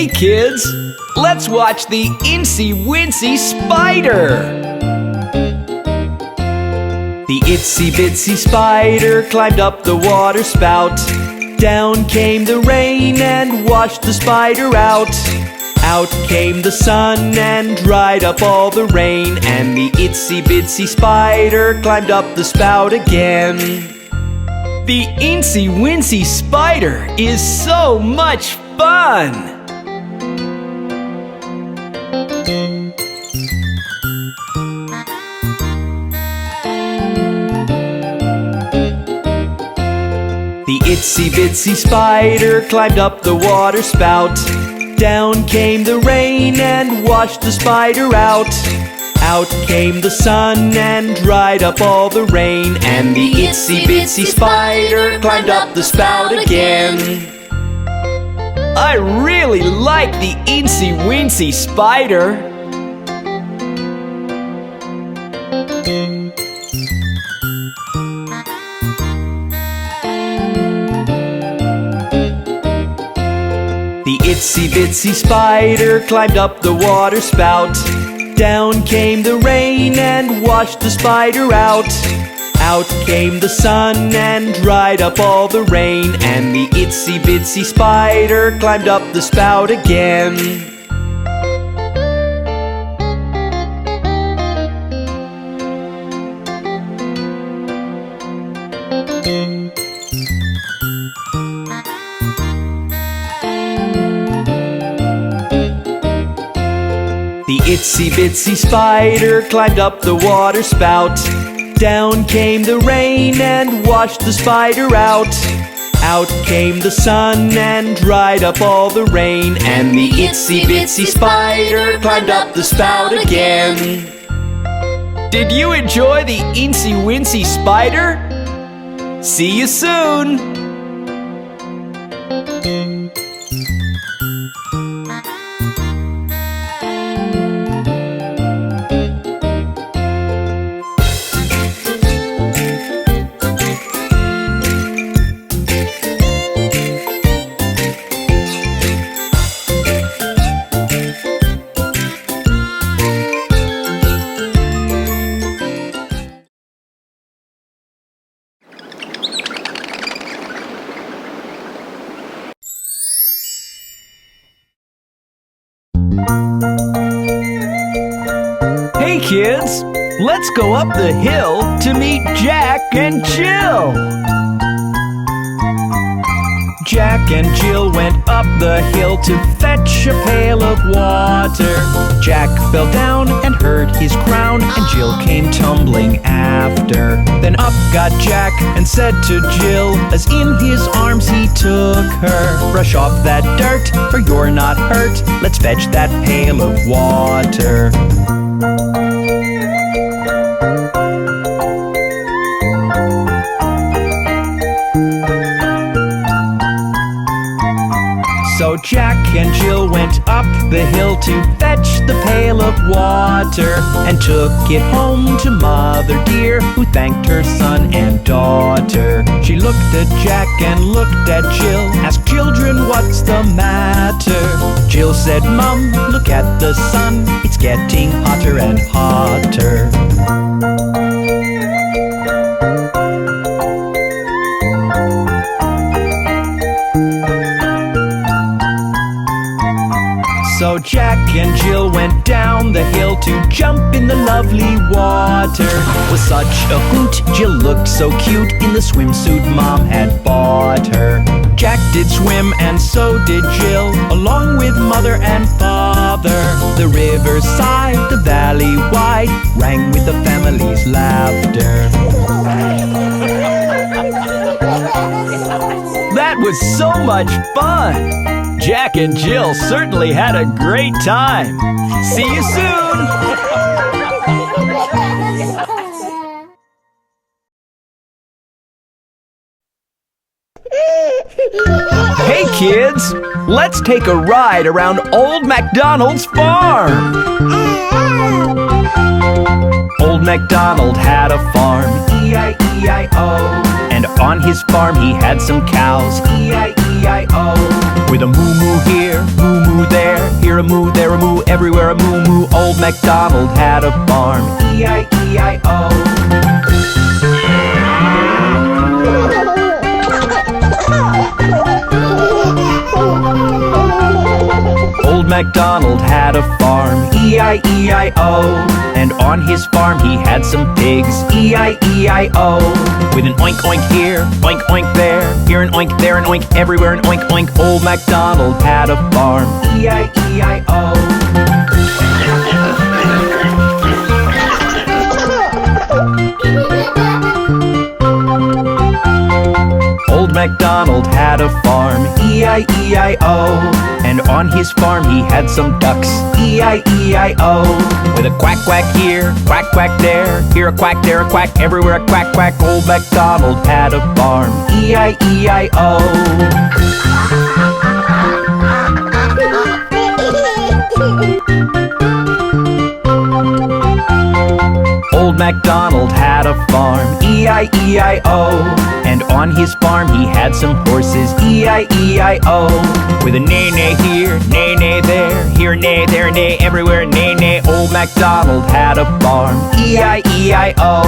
Hey kids, let's watch the Incy Wincy spider. The itsy bitsy spider climbed up the water spout. Down came the rain and washed the spider out. Out came the sun and dried up all the rain, and the itsy bitsy spider climbed up the spout again. The Incy Wincy spider is so much fun! The itsy bitsy spider climbed up the water spout. Down came the rain and washed the spider out. Out came the sun and dried up all the rain, and the itsy bitsy spider climbed up the spout again. I really like the Incy Wincy spider. The itsy bitsy spider climbed up the water spout. Down came the rain and washed the spider out. Out came the sun and dried up all the rain, and the itsy bitsy spider climbed up the spout again. The itsy bitsy spider climbed up the water spout. Down came the rain and washed the spider out. Out came the sun and dried up all the rain, and the itsy bitsy spider climbed up the spout again. Did you enjoy the Incy Wincy spider? See you soon! Hey kids, let's go up the hill to meet Jack and Jill. Jack and Jill went up the hill to fetch a pail of water. Jack fell down and hurt his crown, and Jill came tumbling after. Then up got Jack and said to Jill, as in his arms he took her, brush off that dirt, for you're not hurt. Let's fetch that pail of water. So Jack and Jill went up the hill to fetch the pail of water, and took it home to Mother dear, who thanked her son and daughter. She looked at Jack and looked at Jill, asked children what's the matter. Jill said, Mum, look at the sun, it's getting hotter and hotter. So Jack and Jill went down the hill to jump in the lovely water. With such a hoot, Jill looked so cute in the swimsuit Mom had bought her. Jack did swim and so did Jill, along with Mother and Father. The riverside, the valley wide, rang with the family's laughter. That was so much fun! Jack and Jill certainly had a great time. See you soon! Hey kids, let's take a ride around old Macdonald's farm. Old Macdonald had a farm, E-I-E-I-O. And on his farm he had some cows, E-I-E-I-O. With a moo moo here, moo moo there, here a moo, there a moo, everywhere a moo moo. Old Macdonald had a farm, E-I-E-I-O. Old Macdonald had a farm, E-I-E-I-O. And on his farm he had some pigs, E-I-E-I-O. With an oink oink here, oink oink there, here an oink, there an oink, everywhere an oink oink. Old Macdonald had a farm, E-I-E-I-O. Old Macdonald had a farm, E-I-E-I-O. And on his farm he had some ducks, E-I-E-I-O. With a quack quack here, quack quack there, here a quack, there a quack, everywhere a quack quack. Old Macdonald had a farm, E-I-E-I-O. Old Macdonald had a farm, E-I-E-I-O. And on his farm he had some horses, E-I-E-I-O. With a neigh-neigh here, neigh-neigh there, here a neigh, there a neigh, everywhere a neigh-neigh. Old Macdonald had a farm, E-I-E-I-O.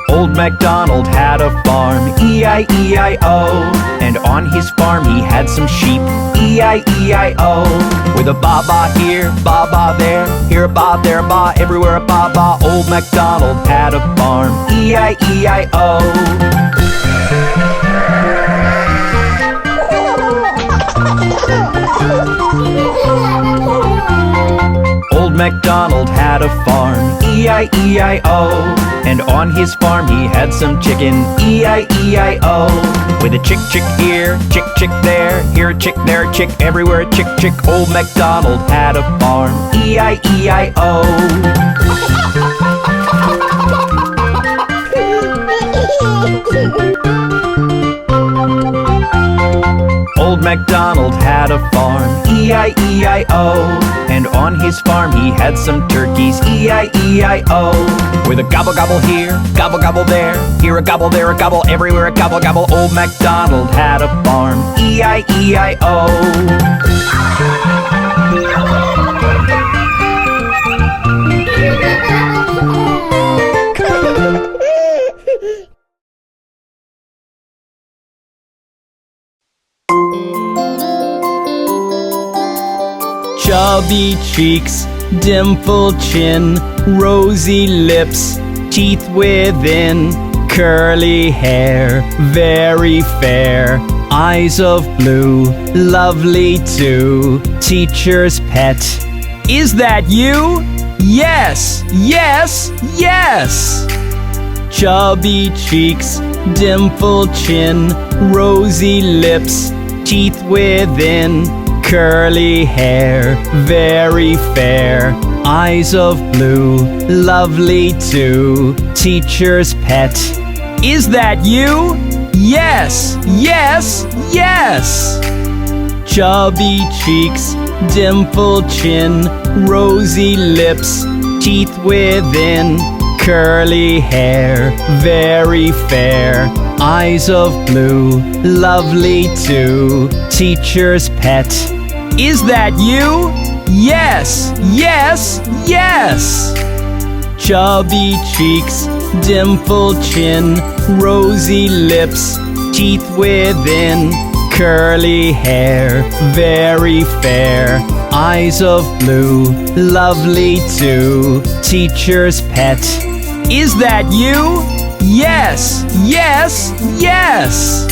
Old Macdonald had a farm, E-I-E-I-O. And on his farm he had some sheep, E-I-E-I-O. With a ba-ba here, ba-ba there, here a ba, there a ba, everywhere a ba-ba. Old Macdonald had a farm, E-I-E-I-O. Old Macdonald had a farm, E-I-E-I-O. And on his farm he had some chicken, E-I-E-I-O. With a chick chick here, chick chick there, here a chick, there a chick, everywhere a chick chick. Old Macdonald had a farm, E-I-E-I-O. Old Macdonald had a farm, E-I-E-I-O. And on his farm he had some turkeys, E-I-E-I-O. With a gobble gobble here, gobble gobble there, here a gobble, there a gobble, everywhere a gobble gobble. Old Macdonald had a farm, E-I-E-I-O. Chubby cheeks, dimpled chin, rosy lips, teeth within, curly hair, very fair, eyes of blue, lovely too, teacher's pet. Is that you? Yes, yes, yes! Chubby cheeks, dimpled chin, rosy lips, teeth within, curly hair, very fair, eyes of blue, lovely too, teacher's pet. Is that you? Yes, yes, yes! Chubby cheeks, dimpled chin, rosy lips, teeth within, curly hair, very fair, eyes of blue, lovely too, teacher's pet. Is that you? Yes, yes, yes! Chubby cheeks, dimpled chin, rosy lips, teeth within, curly hair, very fair, eyes of blue, lovely too, teacher's pet. Is that you? Yes, yes, yes!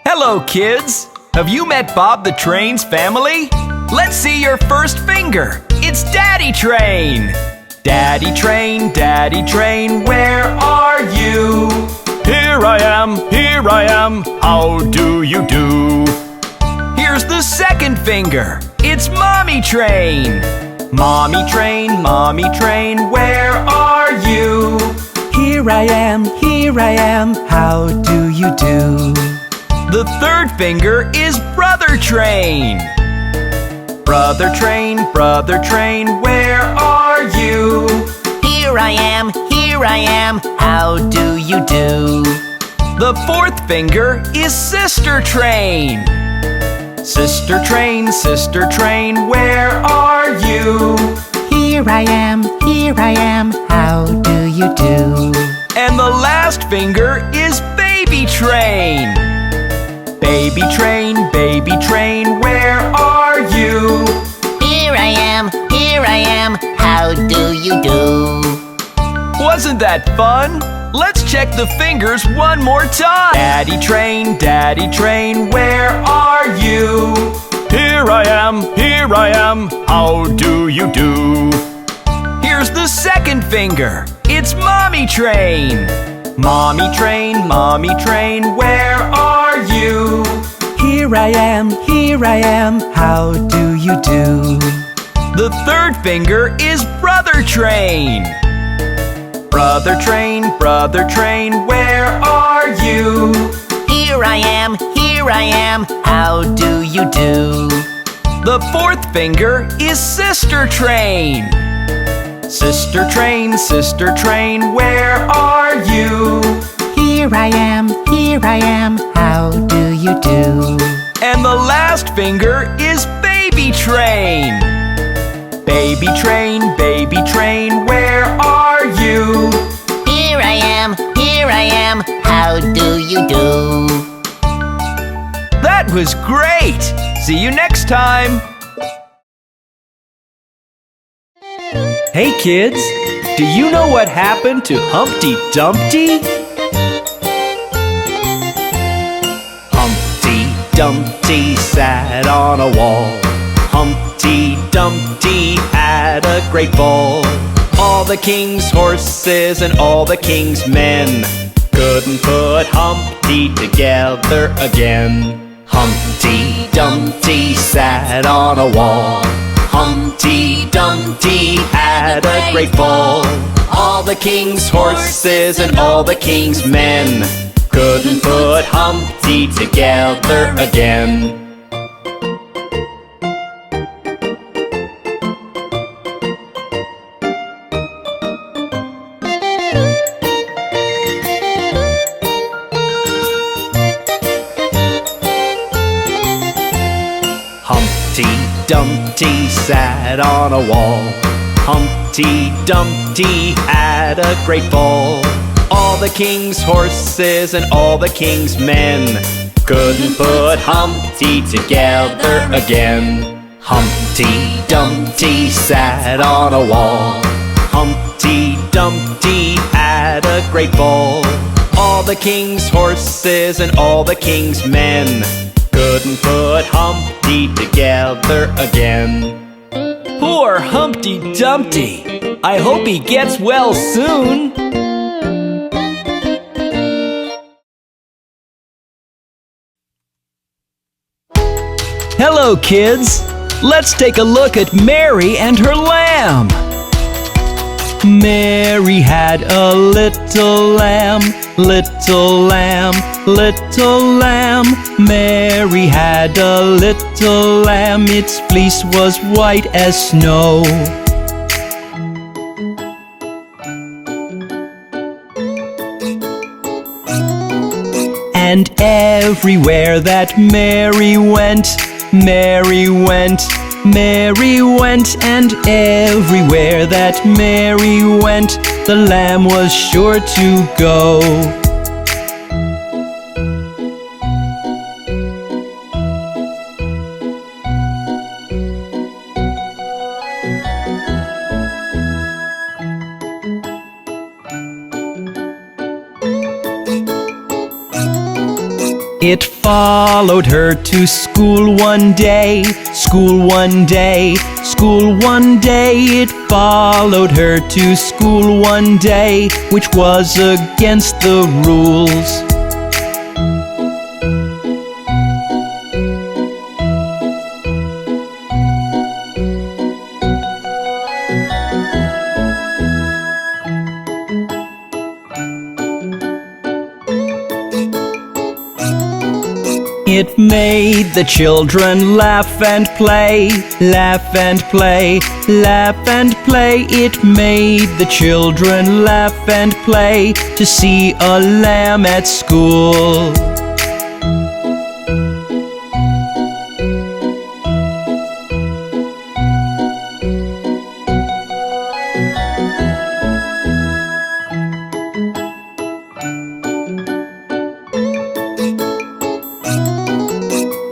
Hello, kids! Have you met Bob the Train's family? Let's see your first finger. It's Daddy Train. Daddy Train, where are you? Here I am, how do you do? Here's the second finger. It's Mommy Train. Mommy Train, where are you? Here I am, how do you do? The third finger is brother train. Brother train, where are you? Here I am, how do you do? The fourth finger is sister train. Sister train, where are you? Here I am, how do you do? And the last finger is baby train. Baby train, where are you? Here I am, how do you do? Wasn't that fun? Let's check the fingers one more time. Daddy train, where are you? Here I am, how do you do? Here's the second finger. It's mommy train. Mommy train, where are you? Here I am, how do you do? The third finger is brother train. Brother train, where are you? Here I am, how do you do? The fourth finger is sister train. Sister train, where are you? Here I am, how do you do? And the last finger is baby train. Baby train, where are you? Here I am, how do you do? That was great! See you next time! Hey kids, do you know what happened to Humpty Dumpty? Humpty Dumpty sat on a wall. Humpty Dumpty had a great fall. All the king's horses and all the king's men couldn't put Humpty together again. Humpty Dumpty sat on a wall. Humpty Dumpty had a great fall. All the king's horses and all the king's men couldn't put Humpty together again. Humpty Dumpty sat on a wall. Humpty Dumpty had a great fall. All the king's horses and all the king's men couldn't put Humpty together again. Humpty Dumpty sat on a wall. Humpty Dumpty had a great fall. All the king's horses and all the king's men couldn't put Humpty together again. Poor Humpty Dumpty. I hope he gets well soon. Hello, kids. Let's take a look at Mary and her lamb. Mary had a little lamb, little lamb, little lamb. Mary had a little lamb, its fleece was white as snow. And everywhere that Mary went, Mary went, Mary went, and everywhere that Mary went, the lamb was sure to go. It followed her to school one day, school one day, school one day. It followed her to school one day, which was against the rules. It made the children laugh and play, laugh and play, laugh and play. It made the children laugh and play to see a lamb at school.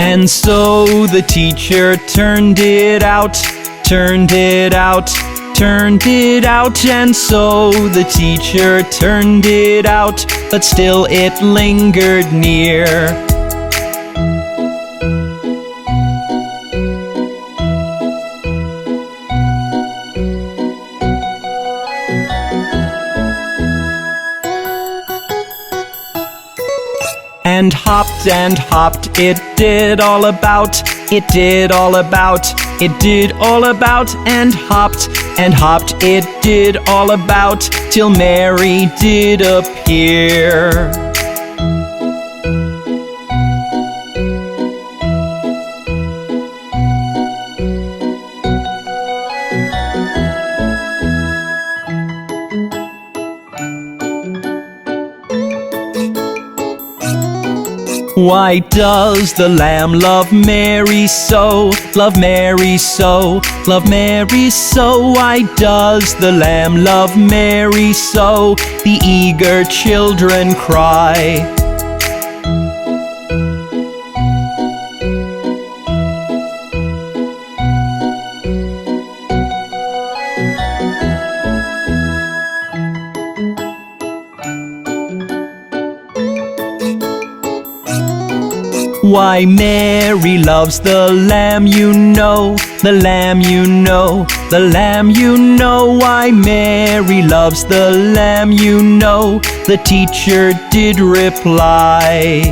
And so the teacher turned it out, turned it out, turned it out. And so the teacher turned it out, but still it lingered near. And hopped, it did all about, it did all about, it did all about. And hopped, it did all about, till Mary did appear. Why does the lamb love Mary so? Love Mary so, love Mary so. Why does the lamb love Mary so? The eager children cry. Why Mary loves the lamb, you know, the lamb, you know, the lamb, you know. Why Mary loves the lamb, you know, the teacher did reply.